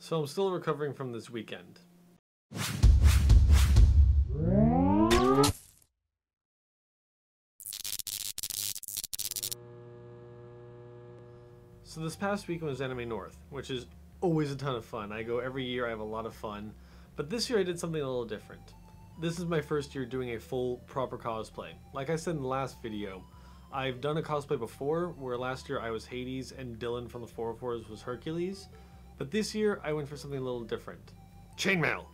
So I'm still recovering from this weekend. So this past weekend was Anime North, which is always a ton of fun. I go every year, I have a lot of fun. But this year I did something a little different. This is my first year doing a full, proper cosplay. Like I said in the last video, I've done a cosplay before, where last year I was Hades and Dylan from the 404s was Hercules. But this year I went for something a little different. Chainmail!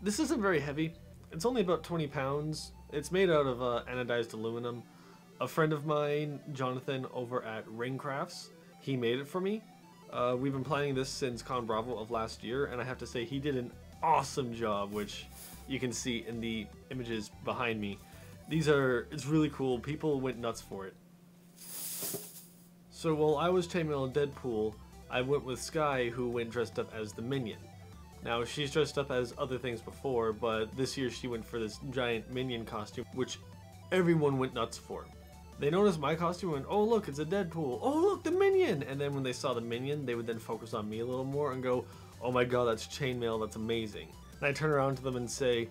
This isn't very heavy. It's only about 20 pounds. It's made out of anodized aluminum. A friend of mine, Jonathan, over at Ringcrafts, he made it for me. We've been planning this since Con Bravo of last year, and I have to say he did an awesome job, which you can see in the images behind me. It's really cool. People went nuts for it. So while I was chainmail Deadpool, I went with Sky, who went dressed up as the Minion. Now, she's dressed up as other things before, but this year she went for this giant Minion costume, which everyone went nuts for. They noticed my costume and went, oh look, it's a Deadpool. Oh look, the Minion! And then when they saw the Minion, they would then focus on me a little more and go, oh my god, that's chainmail, that's amazing. And I turn around to them and say,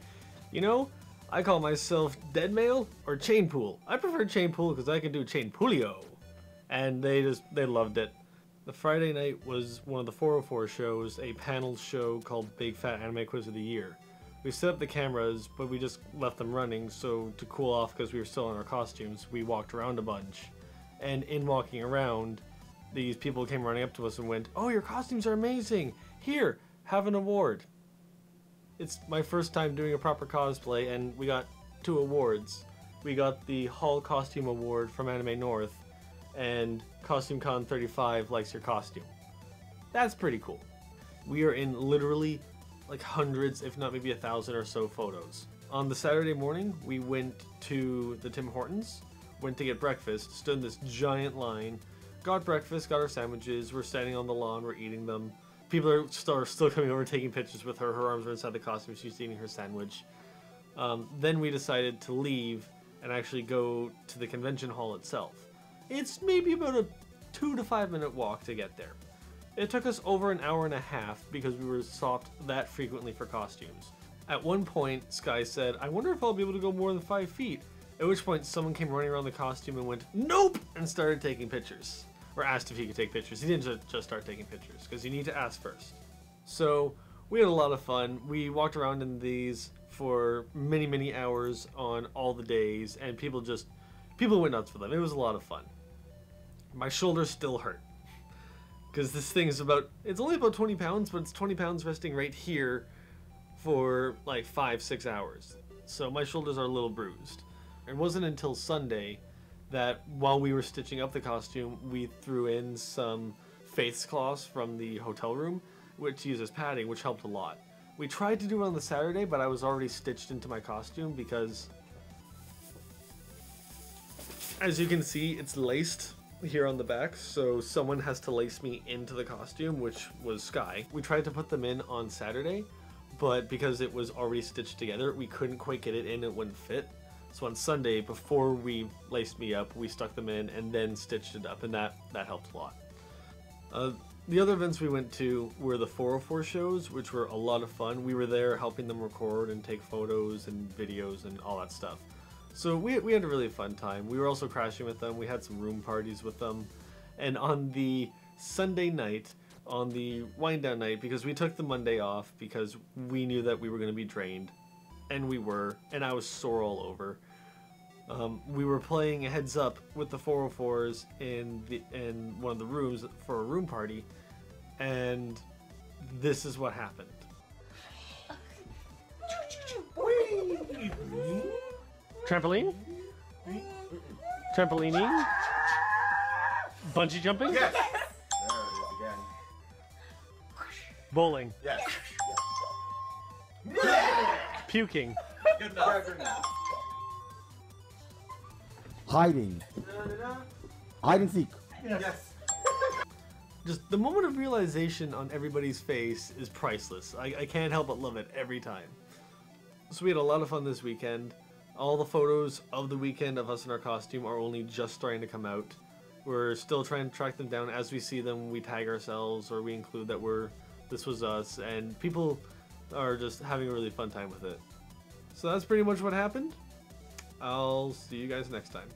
you know, I call myself Deadmail or Chainpool. I prefer Chainpool because I can do Chainpoolio. And they loved it. The Friday night was one of the 404 shows, a panel show called Big Fat Anime Quiz of the Year. We set up the cameras, but we just left them running, so to cool off because we were still in our costumes, we walked around a bunch. And in walking around, these people came running up to us and went, oh, your costumes are amazing! Here, have an award. It's my first time doing a proper cosplay, and we got 2 awards. We got the Hall Costume Award from Anime North, and Costume Con 35 likes your costume. That's pretty cool. We are in literally like hundreds, if not maybe 1,000 or so photos. On the Saturday morning, we went to the Tim Hortons, went to get breakfast, stood in this giant line, got breakfast, got our sandwiches, we're standing on the lawn, we're eating them. People are still coming over taking pictures with her. Her arms are inside the costume, she's eating her sandwich. Then we decided to leave and actually go to the convention hall itself. It's maybe about a 2 to 5 minute walk to get there. It took us over an hour and a half because we were stopped that frequently for costumes. At one point, Sky said, I wonder if I'll be able to go more than 5 feet. At which point, someone came running around the costume and went, nope! And started taking pictures. Or asked if he could take pictures. He didn't just start taking pictures, because you need to ask first. So, we had a lot of fun. We walked around in these for many, many hours on all the days, and people went nuts for them. It was a lot of fun. My shoulders still hurt. Because this thing is it's only about 20 pounds, but it's 20 pounds resting right here for like 5-6 hours. So my shoulders are a little bruised. It wasn't until Sunday that while we were stitching up the costume, we threw in some face cloths from the hotel room, which uses padding, which helped a lot. We tried to do it on the Saturday, but I was already stitched into my costume because, as you can see, it's laced here on the back, so someone has to lace me into the costume, which was Sky. We tried to put them in on Saturday, but because it was already stitched together, we couldn't quite get it in, it wouldn't fit. So on Sunday, before we laced me up, we stuck them in and then stitched it up, and that helped a lot. The other events we went to were the 404 shows, which were a lot of fun. We were there helping them record and take photos and videos and all that stuff. So we had a really fun time. We were also crashing with them. We had some room parties with them. And on the Sunday night, on the wind down night, because we took the Monday off because we knew that we were going to be drained. And we were, and I was sore all over. We were playing Heads Up with the 404s in one of the rooms for a room party, and this is what happened. Trampoline? Trampolining? Bungee jumping? Yes! There it is again. Bowling? Yes. Puking? Good enough. Hiding. Hide and seek. Yes. Just the moment of realization on everybody's face is priceless. I can't help but love it every time. So we had a lot of fun this weekend. All the photos of the weekend of us in our costume are only just starting to come out. We're still trying to track them down. As we see them, we tag ourselves or we include that we're this was us, and people are just having a really fun time with it. So that's pretty much what happened. I'll see you guys next time.